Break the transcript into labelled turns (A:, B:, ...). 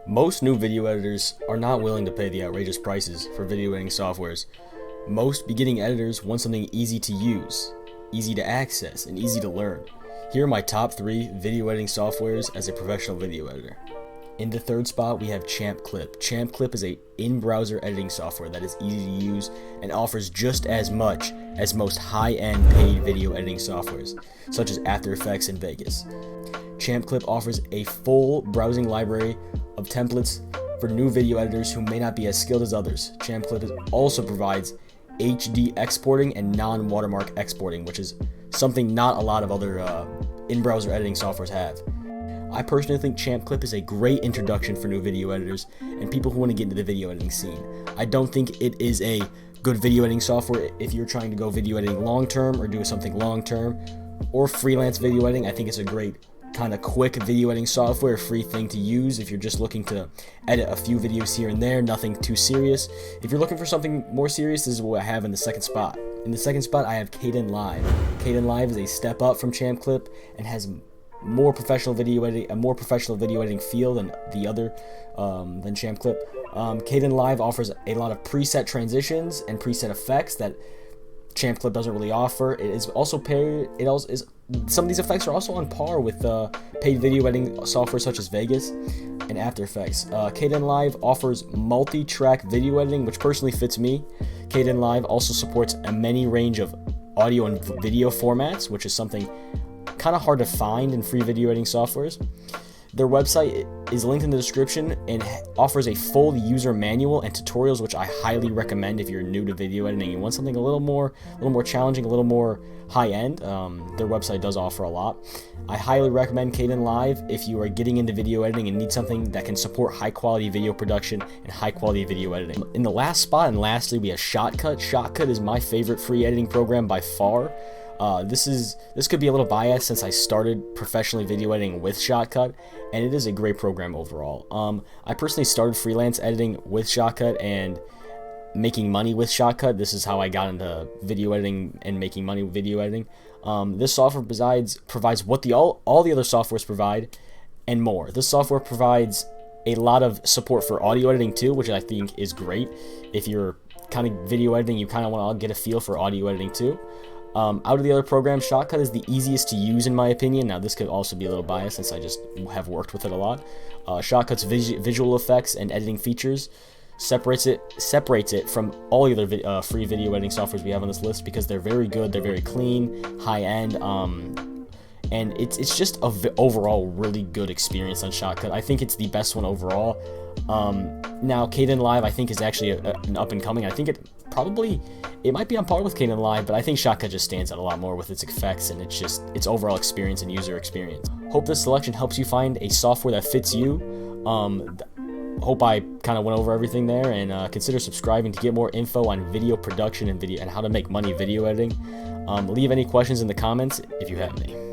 A: Most new video editors are not willing to pay the outrageous prices for video editing softwares. Most beginning editors want something easy to use, easy to access, and easy to learn. Here are my top 3 video editing softwares as a professional video editor. In the third spot, we have ChampClip. ChampClip is a in-browser editing software that is easy to use and offers just as much as most high-end paid video editing softwares, such as After Effects and Vegas. ChampClip offers a full browsing library of templates for new video editors who may not be as skilled as others. ChampClip also provides HD exporting and non-watermark exporting, which is something not a lot of other in-browser editing softwares have. I personally think ChampClip is a great introduction for new video editors and people who want to get into the video editing scene. I don't think it is a good video editing software if you're trying to go video editing long-term or do something long-term or freelance video editing. I think it's a great kind of quick video editing software, free thing to use if you're just looking to edit a few videos here and there, nothing too serious. If you're looking for something more serious, this is what I have in the second spot. In the second spot, I have KadenLive. KadenLive is a step up from ChampClip and has a more professional video editing feel than the other than ChampClip. KadenLive offers a lot of preset transitions and preset effects that ChampClip doesn't really offer. It is also paid. Some of these effects are also on par with paid video editing software such as Vegas and After Effects. KadenLive offers multi-track video editing, which personally fits me. KadenLive also supports a many range of audio and video formats, which is something kind of hard to find in free video editing softwares. Their website is linked in the description and offers a full user manual and tutorials, which I highly recommend if you're new to video editing and you want something a little more challenging, a little more high-end. Their website does offer a lot. I highly recommend KadenLive if you are getting into video editing and need something that can support high-quality video production and high-quality video editing. In the last spot, and lastly, we have ShotCut. ShotCut is my favorite free editing program by far. This could be a little biased since I started professionally video editing with ShotCut, and it is a great program overall. I personally started freelance editing with ShotCut and making money with ShotCut. This is how I got into video editing and making money with video editing. This software provides what all the other softwares provide and more. This software provides a lot of support for audio editing too, which I think is great. If you're kind of video editing, you kind of want to get a feel for audio editing too. Out of the other programs, ShotCut is the easiest to use in my opinion. Now this could also be a little biased since I just have worked with it a lot. ShotCut's visual effects and editing features separates it from all the other free video editing softwares we have on this list because they're very good, they're very clean, high-end, and it's just a overall really good experience on ShotCut. I think it's the best one overall. Now KadenLive I think is actually an up-and-coming. I think it might be on par with KadenLive, but I think ShotCut just stands out a lot more with its effects and its overall experience and user experience. Hope this selection helps you find a software that fits you. Hope I kind of went over everything there, and consider subscribing to get more info on video production and how to make money video editing. Leave any questions in the comments if you have any.